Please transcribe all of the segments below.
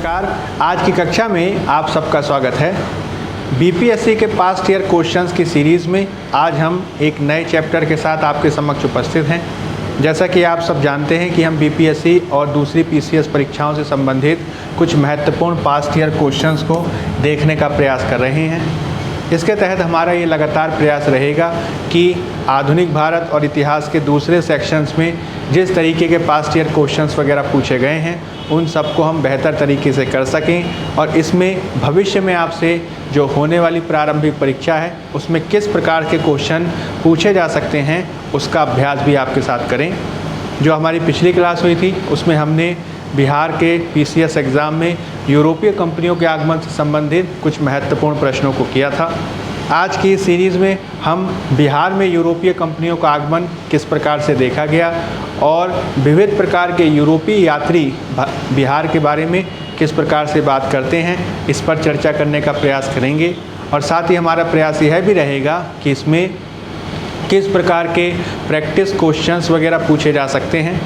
नमस्कार। आज की कक्षा में आप सबका स्वागत है। बीपीएससी के पास्ट ईयर क्वेश्चंस की सीरीज़ में आज हम एक नए चैप्टर के साथ आपके समक्ष उपस्थित हैं। जैसा कि आप सब जानते हैं कि हम बीपीएससी और दूसरी पीसीएस परीक्षाओं से संबंधित कुछ महत्वपूर्ण पास्ट ईयर क्वेश्चंस को देखने का प्रयास कर रहे हैं। इसके तहत हमारा ये लगातार प्रयास रहेगा कि आधुनिक भारत और इतिहास के दूसरे सेक्शंस में जिस तरीके के पास्ट ईयर क्वेश्चंस वगैरह पूछे गए हैं उन सबको हम बेहतर तरीके से कर सकें और इसमें भविष्य में आपसे जो होने वाली प्रारंभिक परीक्षा है उसमें किस प्रकार के क्वेश्चन पूछे जा सकते हैं उसका अभ्यास भी आपके साथ करें। जो हमारी पिछली क्लास हुई थी उसमें हमने बिहार के पीसीएस एग्ज़ाम में यूरोपीय कंपनियों के आगमन से संबंधित कुछ महत्वपूर्ण प्रश्नों को किया था। आज की इस सीरीज़ में हम बिहार में यूरोपीय कंपनियों का आगमन किस प्रकार से देखा गया और विविध प्रकार के यूरोपीय यात्री बिहार के बारे में किस प्रकार से बात करते हैं, इस पर चर्चा करने का प्रयास करेंगे। और साथ ही हमारा प्रयास यह भी रहेगा कि इसमें किस प्रकार के प्रैक्टिस क्वेश्चंस वगैरह पूछे जा सकते हैं,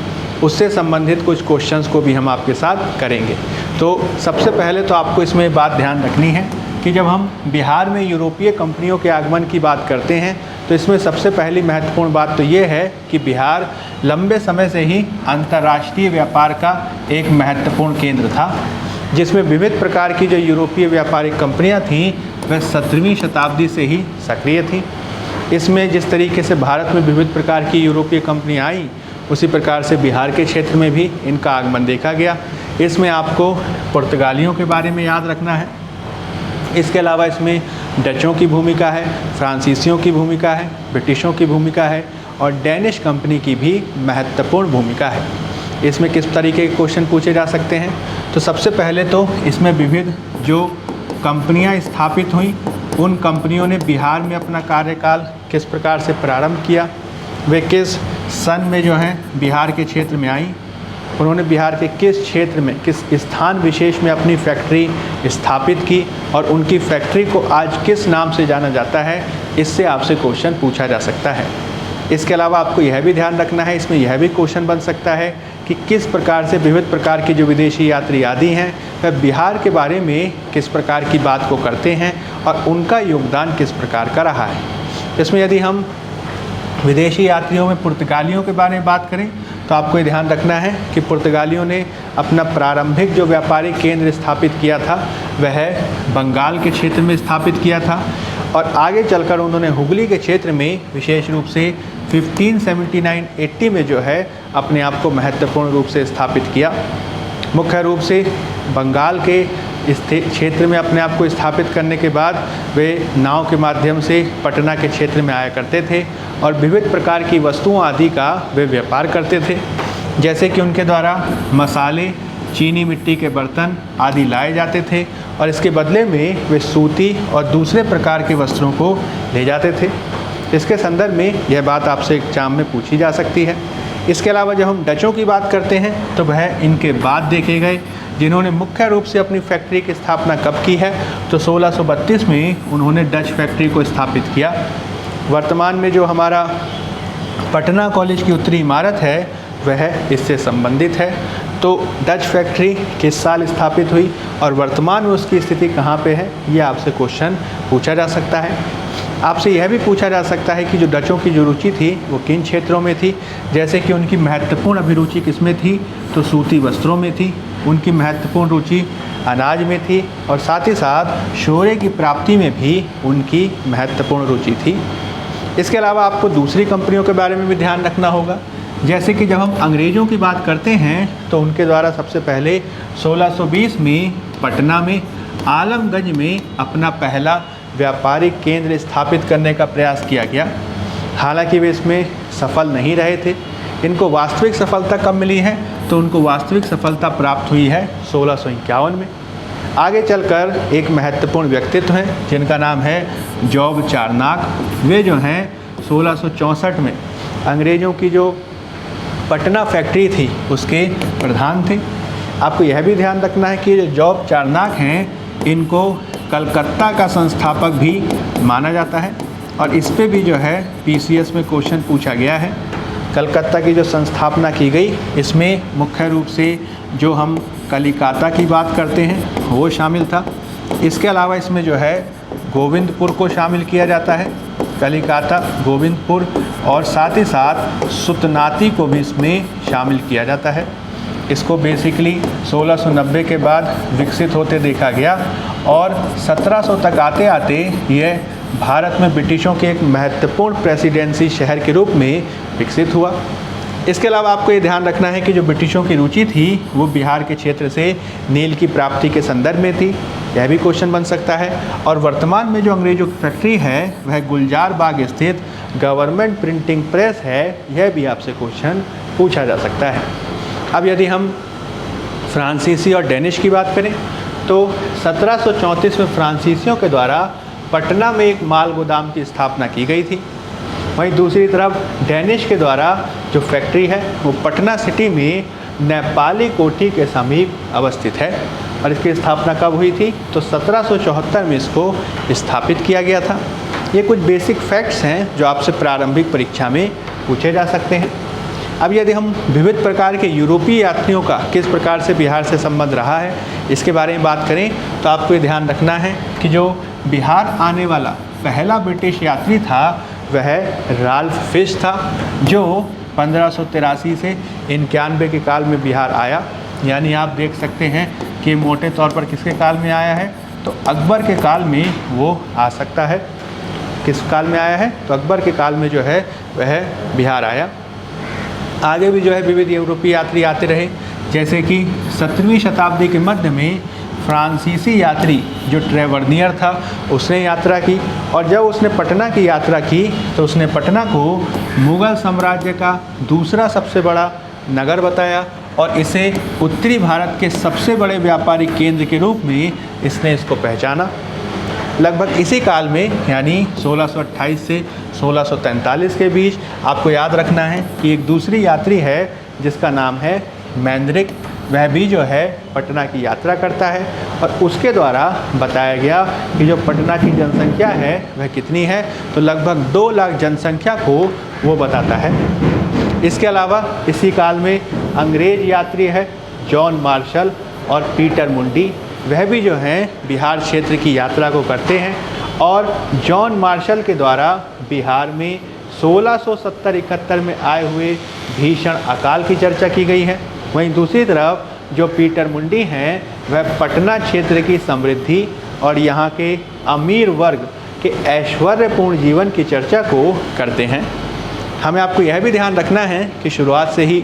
उससे संबंधित कुछ क्वेश्चंस को भी हम आपके साथ करेंगे। तो सबसे पहले तो आपको इसमें बात ध्यान रखनी है कि जब हम बिहार में यूरोपीय कंपनियों के आगमन की बात करते हैं तो इसमें सबसे पहली महत्वपूर्ण बात तो ये है कि बिहार लंबे समय से ही अंतर्राष्ट्रीय व्यापार का एक महत्वपूर्ण केंद्र था, जिसमें विविध प्रकार की जो यूरोपीय व्यापारिक कंपनियां थीं वह 17वीं शताब्दी से ही सक्रिय थीं। इसमें जिस तरीके से भारत में विविध प्रकार की यूरोपीय कंपनियाँ आईं उसी प्रकार से बिहार के क्षेत्र में भी इनका आगमन देखा गया। इसमें आपको पुर्तगालियों के बारे में याद रखना है। इसके अलावा इसमें डचों की भूमिका है, फ्रांसीसियों की भूमिका है, ब्रिटिशों की भूमिका है और डेनिश कंपनी की भी महत्वपूर्ण भूमिका है। इसमें किस तरीके के क्वेश्चन पूछे जा सकते हैं, तो सबसे पहले तो इसमें विविध जो कंपनियां स्थापित हुई उन कंपनियों ने बिहार में अपना कार्यकाल किस प्रकार से प्रारंभ किया, वे किस सन में जो हैं बिहार के क्षेत्र में आई, उन्होंने बिहार के किस क्षेत्र में किस स्थान विशेष में अपनी फैक्ट्री स्थापित की और उनकी फैक्ट्री को आज किस नाम से जाना जाता है, इससे आपसे क्वेश्चन पूछा जा सकता है। इसके अलावा आपको यह भी ध्यान रखना है, इसमें यह भी क्वेश्चन बन सकता है कि किस प्रकार से विविध प्रकार के जो विदेशी यात्री आदि हैं वह बिहार के बारे में किस प्रकार की बात को करते हैं और उनका योगदान किस प्रकार का रहा है। इसमें यदि हम विदेशी यात्रियों में पुर्तगालियों के बारे में बात करें तो आपको ये ध्यान रखना है कि पुर्तगालियों ने अपना प्रारंभिक जो व्यापारिक केंद्र स्थापित किया था वह बंगाल के क्षेत्र में स्थापित किया था और आगे चलकर उन्होंने हुगली के क्षेत्र में विशेष रूप से 1579-80 में जो है अपने आप को महत्वपूर्ण रूप से स्थापित किया। मुख्य रूप से बंगाल के इस क्षेत्र में अपने आप को स्थापित करने के बाद वे नाव के माध्यम से पटना के क्षेत्र में आया करते थे और विविध प्रकार की वस्तुओं आदि का वे व्यापार करते थे, जैसे कि उनके द्वारा मसाले, चीनी मिट्टी के बर्तन आदि लाए जाते थे और इसके बदले में वे सूती और दूसरे प्रकार के वस्त्रों को ले जाते थे। इसके संदर्भ में यह बात आपसे एग्जाम में पूछी जा सकती है। इसके अलावा जब हम डचों की बात करते हैं तो वह इनके बाद देखे गए, जिन्होंने मुख्य रूप से अपनी फैक्ट्री की स्थापना कब की है तो 1632 में उन्होंने डच फैक्ट्री को स्थापित किया। वर्तमान में जो हमारा पटना कॉलेज की उत्तरी इमारत है वह इससे संबंधित है। तो डच फैक्ट्री किस साल स्थापित हुई और वर्तमान में उसकी स्थिति कहाँ पे है, ये आपसे क्वेश्चन पूछा जा सकता है। आपसे यह भी पूछा जा सकता है कि जो डचों की जो रुचि थी वो किन क्षेत्रों में थी, जैसे कि उनकी महत्वपूर्ण अभिरुचि किसमें थी तो सूती वस्त्रों में थी, उनकी महत्वपूर्ण रुचि अनाज में थी और साथ ही साथ शोरे की प्राप्ति में भी उनकी महत्वपूर्ण रुचि थी। इसके अलावा आपको दूसरी कंपनियों के बारे में भी ध्यान रखना होगा, जैसे कि जब हम अंग्रेज़ों की बात करते हैं तो उनके द्वारा सबसे पहले 1620 में पटना में आलमगंज में अपना पहला व्यापारिक केंद्र स्थापित करने का प्रयास किया गया। हालांकि वे इसमें सफल नहीं रहे थे। इनको वास्तविक सफलता कब मिली है तो उनको वास्तविक सफलता प्राप्त हुई है 1651 में। आगे चलकर एक महत्वपूर्ण व्यक्तित्व हैं जिनका नाम है जॉब चारनाक। वे जो हैं 1664 में अंग्रेज़ों की जो पटना फैक्ट्री थी उसके प्रधान थे। आपको यह भी ध्यान रखना है कि जो जॉब चारनाक हैं इनको कलकत्ता का संस्थापक भी माना जाता है और इस पे भी जो है पीसीएस में क्वेश्चन पूछा गया है। कलकत्ता की जो संस्थापना की गई इसमें मुख्य रूप से जो हम कलिकाता की बात करते हैं वो शामिल था। इसके अलावा इसमें जो है गोविंदपुर को शामिल किया जाता है, कलिकाता, गोविंदपुर, और साथ ही साथ सुतनाती को भी इसमें शामिल किया जाता है। इसको बेसिकली 1690 के बाद विकसित होते देखा गया और 1700 तक आते आते यह भारत में ब्रिटिशों के एक महत्वपूर्ण प्रेसिडेंसी शहर के रूप में विकसित हुआ। इसके अलावा आपको ये ध्यान रखना है कि जो ब्रिटिशों की रुचि थी वो बिहार के क्षेत्र से नील की प्राप्ति के संदर्भ में थी, यह भी क्वेश्चन बन सकता है। और वर्तमान में जो अंग्रेजों की फैक्ट्री है वह गुलजार बाग स्थित गवर्नमेंट प्रिंटिंग प्रेस है, यह भी आपसे क्वेश्चन पूछा जा सकता है। अब यदि हम फ्रांसीसी और डेनिश की बात करें तो 1734 में फ्रांसीसियों के द्वारा पटना में एक माल गोदाम की स्थापना की गई थी। वहीं दूसरी तरफ डेनिश के द्वारा जो फैक्ट्री है वो पटना सिटी में नेपाली कोठी के समीप अवस्थित है और इसकी स्थापना कब हुई थी तो 1774 में इसको स्थापित किया गया था। ये कुछ बेसिक फैक्ट्स हैं जो आपसे प्रारंभिक परीक्षा में पूछे जा सकते हैं। अब यदि हम विविध प्रकार के यूरोपीय यात्रियों का किस प्रकार से बिहार से संबंध रहा है इसके बारे में बात करें तो आपको ये ध्यान रखना है कि जो बिहार आने वाला पहला ब्रिटिश यात्री था वह राल्फ फिश था, जो 1583 से 91 के काल में बिहार आया। यानी आप देख सकते हैं कि मोटे तौर पर किसके काल में आया है तो अकबर के काल में वो आ सकता है। किस काल में आया है तो अकबर के काल में जो है वह बिहार आया। आगे भी जो है विविध यूरोपीय यात्री आते रहे, जैसे कि 17वीं शताब्दी के मध्य में फ्रांसीसी यात्री जो ट्रेवर्नियर था उसने यात्रा की और जब उसने पटना की यात्रा की तो उसने पटना को मुग़ल साम्राज्य का दूसरा सबसे बड़ा नगर बताया और इसे उत्तरी भारत के सबसे बड़े व्यापारिक केंद्र के रूप में इसने इसको पहचाना। लगभग इसी काल में यानी 1628 से 1643 के बीच आपको याद रखना है कि एक दूसरी यात्री है जिसका नाम है मैंद्रिक, वह भी जो है पटना की यात्रा करता है और उसके द्वारा बताया गया कि जो पटना की जनसंख्या है वह कितनी है तो लगभग 2 लाख जनसंख्या को वो बताता है। इसके अलावा इसी काल में अंग्रेज यात्री है जॉन मार्शल और पीटर मुंडी, वह भी जो हैं बिहार क्षेत्र की यात्रा को करते हैं और जॉन मार्शल के द्वारा बिहार में 1670-71 में आए हुए भीषण अकाल की चर्चा की गई है। वहीं दूसरी तरफ जो पीटर मुंडी हैं वह पटना क्षेत्र की समृद्धि और यहाँ के अमीर वर्ग के ऐश्वर्यपूर्ण जीवन की चर्चा को करते हैं। हमें आपको यह भी ध्यान रखना है कि शुरुआत से ही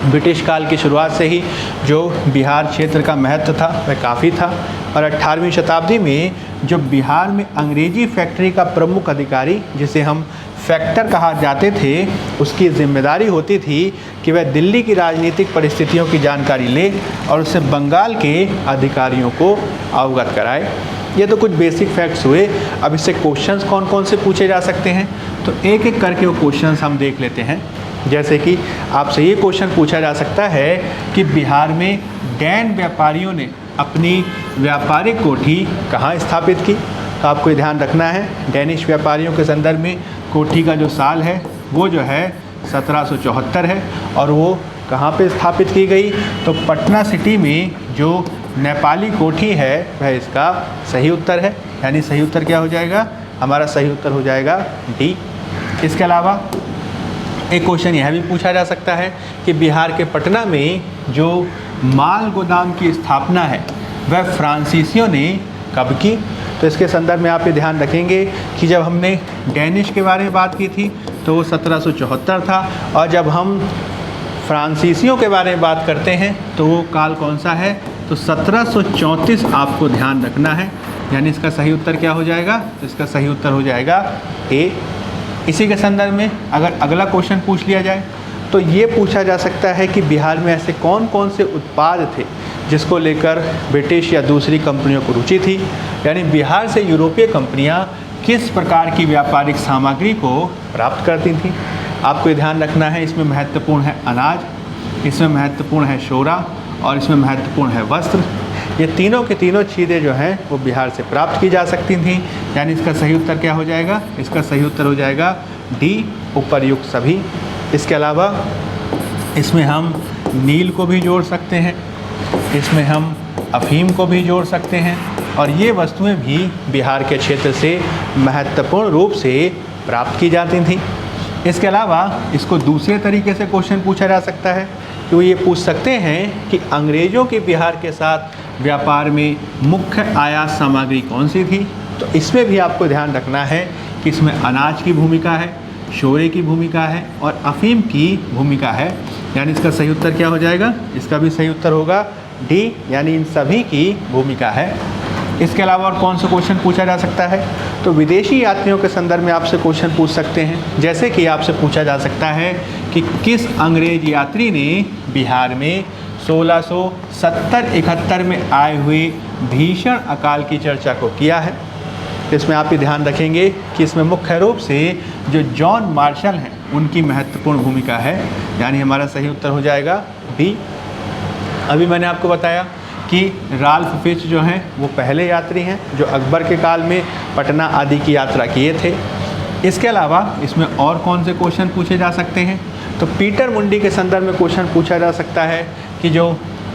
ब्रिटिश काल की शुरुआत से ही जो बिहार क्षेत्र का महत्व था वह काफ़ी था और 18वीं शताब्दी में जो बिहार में अंग्रेजी फैक्ट्री का प्रमुख अधिकारी जिसे हम फैक्टर कहा जाते थे उसकी जिम्मेदारी होती थी कि वह दिल्ली की राजनीतिक परिस्थितियों की जानकारी ले और उससे बंगाल के अधिकारियों को अवगत कराए। ये तो कुछ बेसिक फैक्ट्स हुए। अब इससे क्वेश्चंस कौन कौन से पूछे जा सकते हैं तो एक एक करके वो क्वेश्चंस हम देख लेते हैं। जैसे कि आपसे ये क्वेश्चन पूछा जा सकता है कि बिहार में डैन व्यापारियों ने अपनी व्यापारिक कोठी कहाँ स्थापित की। तो आपको ध्यान रखना है डैनिश व्यापारियों के संदर्भ में कोठी का जो साल है वो जो है 1774 है और वो कहाँ पे स्थापित की गई तो पटना सिटी में जो नेपाली कोठी है वह इसका सही उत्तर है। यानी सही उत्तर क्या हो जाएगा, हमारा सही उत्तर हो जाएगा डी। इसके अलावा एक क्वेश्चन यह भी पूछा जा सकता है कि बिहार के पटना में जो माल गोदाम की स्थापना है वह फ्रांसीसियों ने कब की। तो इसके संदर्भ में आप ये ध्यान रखेंगे कि जब हमने डैनिश के बारे में बात की थी तो वो 1774 था और जब हम फ्रांसीसियों के बारे में बात करते हैं तो वो काल कौन सा है तो 1734 आपको ध्यान रखना है। यानी इसका सही उत्तर क्या हो जाएगा, इसका सही उत्तर हो जाएगा ए। इसी के संदर्भ में अगर अगला क्वेश्चन पूछ लिया जाए तो ये पूछा जा सकता है कि बिहार में ऐसे कौन कौन से उत्पाद थे जिसको लेकर ब्रिटिश या दूसरी कंपनियों को रुचि थी। यानी बिहार से यूरोपीय कंपनियां किस प्रकार की व्यापारिक सामग्री को प्राप्त करती थीं। आपको ध्यान रखना है इसमें महत्वपूर्ण है अनाज, इसमें महत्वपूर्ण है शोरा और इसमें महत्वपूर्ण है वस्त्र। ये तीनों के तीनों चीज़ें जो हैं वो बिहार से प्राप्त की जा सकती थीं। यानी इसका सही उत्तर क्या हो जाएगा, इसका सही उत्तर हो जाएगा डी, उपर्युक्त सभी। इसके अलावा इसमें हम नील को भी जोड़ सकते हैं। इसमें हम अफीम को भी जोड़ सकते हैं और ये वस्तुएं भी बिहार के क्षेत्र से महत्वपूर्ण रूप से प्राप्त की जाती थीं। इसके अलावा इसको दूसरे तरीके से क्वेश्चन पूछा जा सकता है कि वो ये पूछ सकते हैं कि अंग्रेज़ों के बिहार के साथ व्यापार में मुख्य आयात सामग्री कौन सी थी। तो इसमें भी आपको ध्यान रखना है कि इसमें अनाज की भूमिका है, शोरे की भूमिका है और अफीम की भूमिका है। यानी इसका सही उत्तर क्या हो जाएगा? इसका भी सही उत्तर होगा डी, यानी इन सभी की भूमिका है। इसके अलावा और कौन सा क्वेश्चन पूछा जा सकता है? तो विदेशी यात्रियों के संदर्भ में आपसे क्वेश्चन पूछ सकते हैं। जैसे कि आपसे पूछा जा सकता है कि किस अंग्रेज यात्री ने बिहार में 1670-71 में आए हुए भीषण अकाल की चर्चा को किया है। इसमें आप ये ध्यान रखेंगे कि इसमें मुख्य रूप से जो जॉन मार्शल हैं उनकी महत्वपूर्ण भूमिका है। यानी हमारा सही उत्तर हो जाएगा बी। अभी मैंने आपको बताया कि राल्फ फिच जो हैं वो पहले यात्री हैं जो अकबर के काल में पटना आदि की यात्रा किए थे। इसके अलावा इसमें और कौन से क्वेश्चन पूछे जा सकते हैं? तो पीटर मुंडी के संदर्भ में क्वेश्चन पूछा जा सकता है कि जो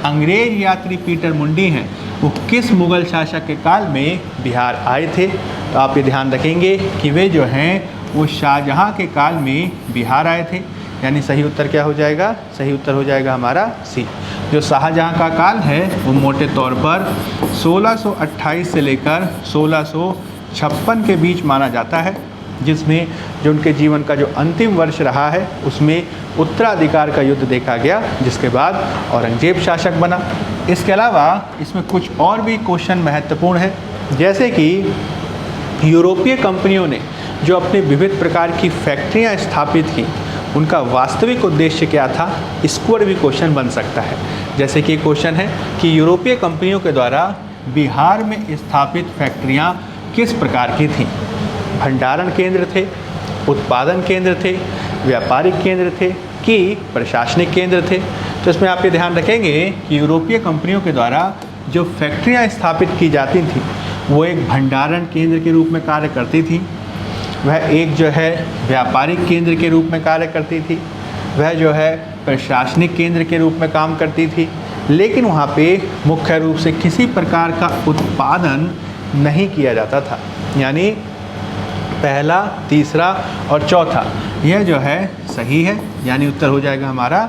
अंग्रेज यात्री पीटर मुंडी हैं वो किस मुग़ल शासक के काल में बिहार आए थे। तो आप ये ध्यान रखेंगे कि वे जो हैं वो शाहजहाँ के काल में बिहार आए थे। यानी सही उत्तर क्या हो जाएगा? सही उत्तर हो जाएगा हमारा सी। जो शाहजहाँ का काल है वो मोटे तौर पर 1628 से लेकर 1656 के बीच माना जाता है, जिसमें जो उनके जीवन का जो अंतिम वर्ष रहा है उसमें उत्तराधिकार का युद्ध देखा गया, जिसके बाद औरंगजेब शासक बना। इसके अलावा इसमें कुछ और भी क्वेश्चन महत्वपूर्ण हैं, जैसे कि यूरोपीय कंपनियों ने जो अपने विविध प्रकार की फैक्ट्रियां स्थापित की उनका वास्तविक उद्देश्य क्या था, इसको पर भी क्वेश्चन बन सकता है। जैसे कि क्वेश्चन है कि यूरोपीय कंपनियों के द्वारा बिहार में स्थापित फैक्ट्रियां किस प्रकार की थीं? भंडारण केंद्र थे, उत्पादन केंद्र थे, व्यापारिक केंद्र थे कि प्रशासनिक केंद्र थे? तो इसमें आप ये ध्यान रखेंगे कि यूरोपीय कंपनियों के द्वारा जो फैक्ट्रियां स्थापित की जाती थीं वो एक भंडारण केंद्र के रूप में कार्य करती थी, वह एक जो है व्यापारिक केंद्र के रूप में कार्य करती थी, वह जो है प्रशासनिक केंद्र के रूप में काम करती थी, लेकिन वहाँ पे मुख्य रूप से किसी प्रकार का उत्पादन नहीं किया जाता था। यानी पहला, तीसरा और चौथा यह जो है सही है, यानी उत्तर हो जाएगा हमारा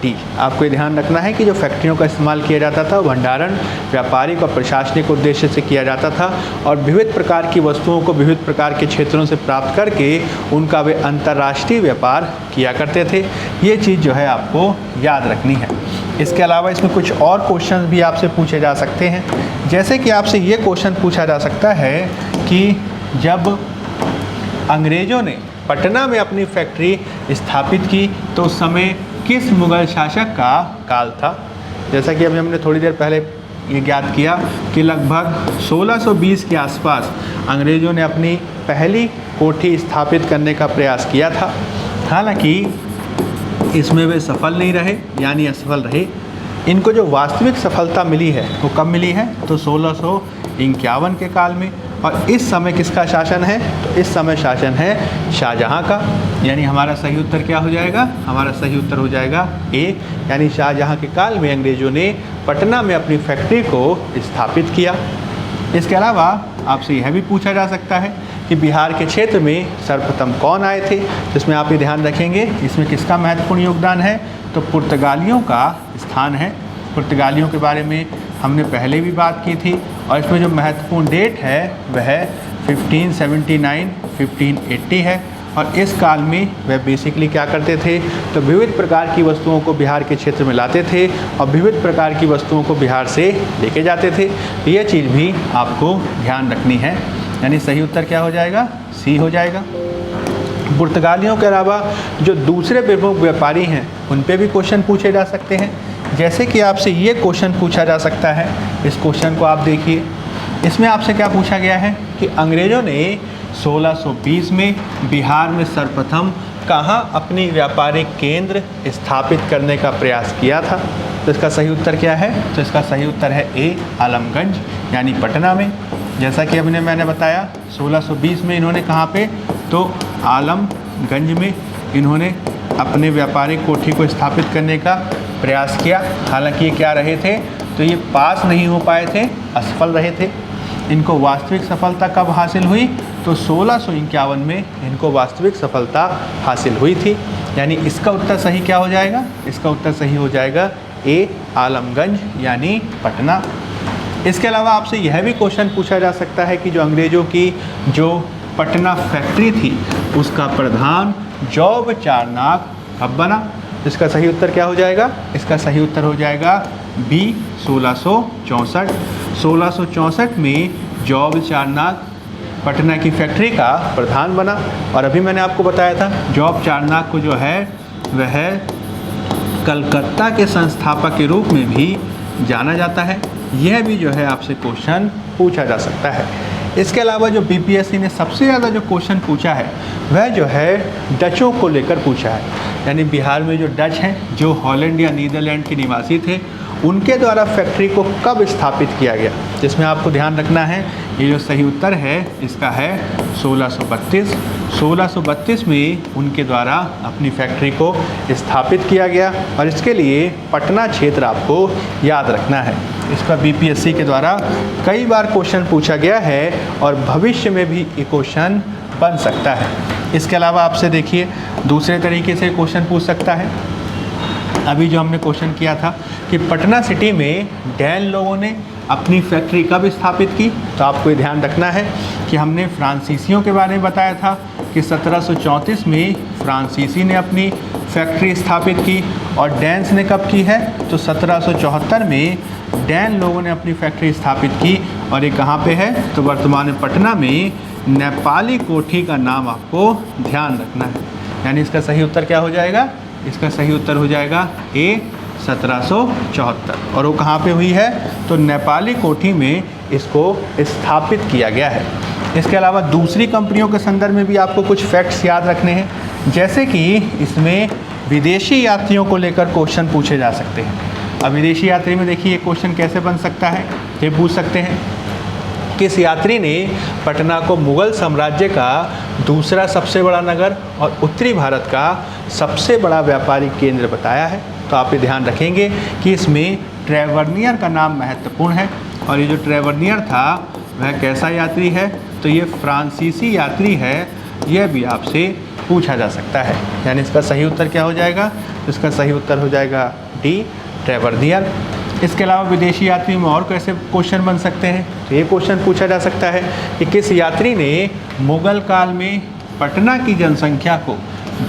डी। आपको ये ध्यान रखना है कि जो फैक्ट्रियों का इस्तेमाल किया जाता था वो भंडारण, व्यापारिक और प्रशासनिक उद्देश्य से किया जाता था और विविध प्रकार की वस्तुओं को विविध प्रकार के क्षेत्रों से प्राप्त करके उनका वे अंतर्राष्ट्रीय व्यापार किया करते थे। ये चीज़ जो है आपको याद रखनी है। इसके अलावा इसमें कुछ और क्वेश्चन भी आपसे पूछे जा सकते हैं, जैसे कि आपसे ये क्वेश्चन पूछा जा सकता है कि जब अंग्रेज़ों ने पटना में अपनी फैक्ट्री स्थापित की तो उस समय किस मुग़ल शासक का काल था? जैसा कि अभी हमने थोड़ी देर पहले ये ज्ञात किया कि लगभग 1620 के आसपास अंग्रेज़ों ने अपनी पहली कोठी स्थापित करने का प्रयास किया था। हालांकि इसमें वे सफल नहीं रहे, यानी असफल रहे। इनको जो वास्तविक सफलता मिली है वो कब मिली है? तो 1651 के काल में। और इस समय किसका शासन है? तो इस समय शासन है शाहजहाँ का। यानी हमारा सही उत्तर क्या हो जाएगा? हमारा सही उत्तर हो जाएगा ए, यानी शाहजहाँ के काल में अंग्रेज़ों ने पटना में अपनी फैक्ट्री को स्थापित किया। इसके अलावा आपसे यह भी पूछा जा सकता है कि बिहार के क्षेत्र में सर्वप्रथम कौन आए थे? जिसमें आप ये ध्यान रखेंगे इसमें किसका महत्वपूर्ण योगदान है? तो पुर्तगालियों का स्थान है। पुर्तगालियों के बारे में हमने पहले भी बात की थी और इसमें जो महत्वपूर्ण डेट है वह 1579 1580 है। और इस काल में वह बेसिकली क्या करते थे? तो विविध प्रकार की वस्तुओं को बिहार के क्षेत्र में लाते थे और विविध प्रकार की वस्तुओं को बिहार से लेके जाते थे। यह चीज़ भी आपको ध्यान रखनी है, यानी सही उत्तर क्या हो जाएगा? सी हो जाएगा। पुर्तगालियों के अलावा जो दूसरे प्रमुख व्यापारी हैं उन पे भी क्वेश्चन पूछे जा सकते हैं। जैसे कि आपसे ये क्वेश्चन पूछा जा सकता है, इस क्वेश्चन को आप देखिए। इसमें आपसे क्या पूछा गया है कि अंग्रेज़ों ने 1620 में बिहार में सर्वप्रथम कहाँ अपनी व्यापारिक केंद्र स्थापित करने का प्रयास किया था? तो इसका सही उत्तर क्या है? तो इसका सही उत्तर है ए, आलमगंज, यानी पटना में। जैसा कि अभी मैंने बताया 1620 में इन्होंने कहाँ पे? तो आलमगंज में इन्होंने अपने व्यापारिक कोठी को स्थापित करने का प्रयास किया। हालांकि ये क्या रहे थे? तो ये पास नहीं हो पाए थे, असफल रहे थे। इनको वास्तविक सफलता कब हासिल हुई? तो 1651 में इनको वास्तविक सफलता हासिल हुई थी। यानी इसका उत्तर सही क्या हो जाएगा? इसका उत्तर सही हो जाएगा ए, आलमगंज यानी पटना। इसके अलावा आपसे यह भी क्वेश्चन पूछा जा सकता है कि जो अंग्रेज़ों की जो पटना फैक्ट्री थी उसका प्रधान जॉब चारनाक कब बना? इसका सही उत्तर क्या हो जाएगा? इसका सही उत्तर हो जाएगा बी, 1664। 1664 में जॉब चारनाक पटना की फैक्ट्री का प्रधान बना। और अभी मैंने आपको बताया था जॉब चारनाक को जो है वह कलकत्ता के संस्थापक के रूप में भी जाना जाता है। यह भी जो है आपसे क्वेश्चन पूछा जा सकता है। इसके अलावा जो बीपीएससी ने सबसे ज़्यादा जो क्वेश्चन पूछा है वह जो है डचों को लेकर पूछा है। यानी बिहार में जो डच हैं, जो हॉलैंड या नीदरलैंड के निवासी थे, उनके द्वारा फैक्ट्री को कब स्थापित किया गया? जिसमें आपको ध्यान रखना है ये जो सही उत्तर है इसका है 1632। 1632 में उनके द्वारा अपनी फैक्ट्री को स्थापित किया गया और इसके लिए पटना क्षेत्र आपको याद रखना है। इस पर बीपीएससी के द्वारा कई बार क्वेश्चन पूछा गया है और भविष्य में भी ये क्वेश्चन बन सकता है। इसके अलावा आपसे देखिए दूसरे तरीके से क्वेश्चन पूछ सकता है। अभी जो हमने क्वेश्चन किया था कि पटना सिटी में डैन लोगों ने अपनी फैक्ट्री कब स्थापित की, तो आपको ये ध्यान रखना है कि हमने फ्रांसीसियों के बारे में बताया था कि 1734 में फ्रांसीसी ने अपनी फैक्ट्री स्थापित की और डैन्स ने कब की है? तो 1774 में डैन लोगों ने अपनी फैक्ट्री स्थापित की और ये कहाँ पे है? तो वर्तमान में पटना में नेपाली कोठी का नाम आपको ध्यान रखना है। यानी इसका सही उत्तर क्या हो जाएगा? इसका सही उत्तर हो जाएगा ए, 1774। और वो कहाँ पे हुई है? तो नेपाली कोठी में इसको स्थापित किया गया है। इसके अलावा दूसरी कंपनियों के संदर्भ में भी आपको कुछ फैक्ट्स याद रखने हैं, जैसे कि इसमें विदेशी यात्रियों को लेकर क्वेश्चन पूछे जा सकते हैं। अब विदेशी यात्री में देखिए ये क्वेश्चन कैसे बन सकता है, ये पूछ सकते हैं किस यात्री ने पटना को मुग़ल साम्राज्य का दूसरा सबसे बड़ा नगर और उत्तरी भारत का सबसे बड़ा व्यापारिक केंद्र बताया है? तो आप ये ध्यान रखेंगे कि इसमें ट्रेवर्नियर का नाम महत्वपूर्ण है। और ये जो ट्रेवर्नियर था वह कैसा यात्री है? तो ये फ्रांसीसी यात्री है। यह भी आपसे पूछा जा सकता है। यानी इसका सही उत्तर क्या हो जाएगा? तो इसका सही उत्तर हो जाएगा डी, ट्रेवर्नियर। इसके अलावा विदेशी यात्री में और कैसे क्वेश्चन बन सकते हैं? तो ये क्वेश्चन पूछा जा सकता है कि किस यात्री ने मुग़ल काल में पटना की जनसंख्या को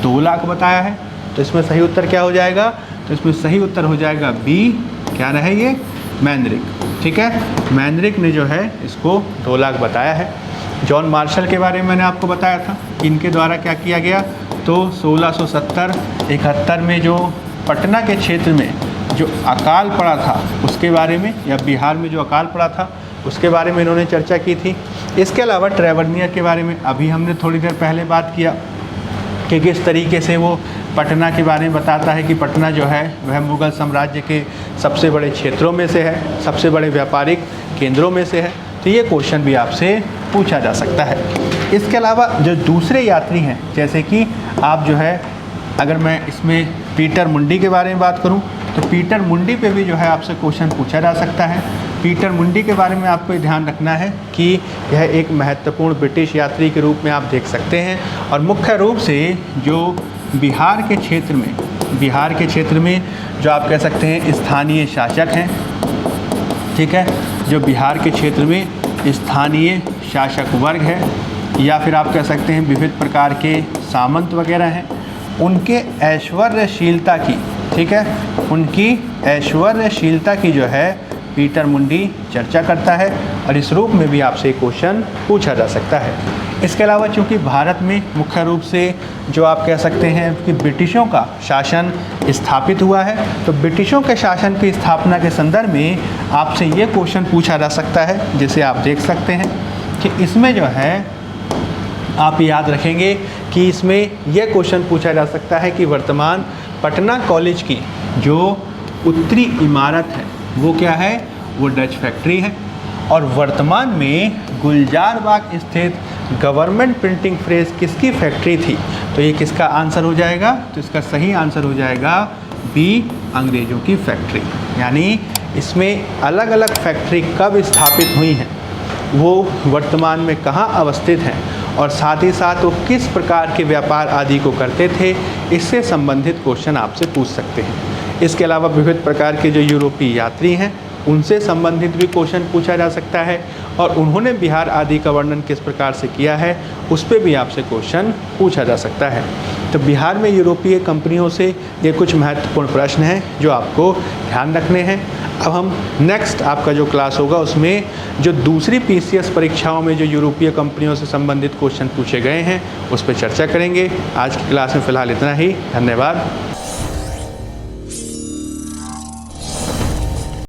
2 लाख बताया है? तो इसमें सही उत्तर क्या हो जाएगा? तो इसमें सही उत्तर हो जाएगा बी, क्या रहे ये? मैनरिक। ठीक है, मैनरिक ने जो है इसको 2 लाख बताया है। जॉन मार्शल के बारे में मैंने आपको बताया था कि इनके द्वारा क्या किया गया? तो 1670-71 में जो पटना के क्षेत्र में जो अकाल पड़ा था उसके बारे में, या बिहार में जो अकाल पड़ा था उसके बारे में इन्होंने चर्चा की थी। इसके अलावा ट्रेवर्नियर के बारे में अभी हमने थोड़ी देर पहले बात किया कि किस तरीके से वो पटना के बारे में बताता है कि पटना जो है वह मुग़ल साम्राज्य के सबसे बड़े क्षेत्रों में से है, सबसे बड़े व्यापारिक केंद्रों में से है। तो ये क्वेश्चन भी आपसे पूछा जा सकता है। इसके अलावा जो दूसरे यात्री हैं, जैसे कि आप जो है अगर मैं इसमें पीटर मुंडी के बारे में बात करूं तो पीटर मुंडी पे भी जो है आपसे क्वेश्चन पूछा जा सकता है। पीटर मुंडी के बारे में आपको ध्यान रखना है कि यह एक महत्वपूर्ण ब्रिटिश यात्री के रूप में आप देख सकते हैं और मुख्य रूप से जो बिहार के क्षेत्र में जो आप कह सकते हैं स्थानीय शासक हैं, ठीक है, जो बिहार के क्षेत्र में स्थानीय शासक वर्ग है या फिर आप कह सकते हैं विविध प्रकार के सामंत वगैरह हैं, उनके ऐश्वर्यशीलता की, ठीक है, उनकी ऐश्वर्यशीलता की जो है पीटर मुंडी चर्चा करता है और इस रूप में भी आपसे क्वेश्चन पूछा जा सकता है। इसके अलावा चूंकि भारत में मुख्य रूप से जो आप कह सकते हैं कि ब्रिटिशों का शासन स्थापित हुआ है, तो ब्रिटिशों के शासन की स्थापना के संदर्भ में आपसे ये क्वेश्चन पूछा जा सकता है, जिसे आप देख सकते हैं कि इसमें जो है आप याद रखेंगे कि इसमें यह क्वेश्चन पूछा जा सकता है कि वर्तमान पटना कॉलेज की जो उत्तरी इमारत है वो क्या है? वो डच फैक्ट्री है। और वर्तमान में गुलजार बाग स्थित गवर्नमेंट प्रिंटिंग प्रेस किसकी फैक्ट्री थी? तो ये किसका आंसर हो जाएगा? तो इसका सही आंसर हो जाएगा बी, अंग्रेज़ों की फैक्ट्री। यानी इसमें अलग अलग फैक्ट्री कब स्थापित हुई हैं, वो वर्तमान में कहाँ अवस्थित हैं और साथ ही साथ वो किस प्रकार के व्यापार आदि को करते थे, इससे संबंधित क्वेश्चन आपसे पूछ सकते हैं। इसके अलावा विविध प्रकार के जो यूरोपीय यात्री हैं उनसे संबंधित भी क्वेश्चन पूछा जा सकता है और उन्होंने बिहार आदि का वर्णन किस प्रकार से किया है उस पर भी आपसे क्वेश्चन पूछा जा सकता है। तो बिहार में यूरोपीय कंपनियों से ये कुछ महत्वपूर्ण प्रश्न हैं जो आपको ध्यान रखने हैं। अब हम नेक्स्ट आपका जो क्लास होगा उसमें जो दूसरी PCS परीक्षाओं में जो यूरोपीय कंपनियों से संबंधित क्वेश्चन पूछे गए हैं उस पर चर्चा करेंगे। आज की क्लास में फ़िलहाल इतना ही। धन्यवाद।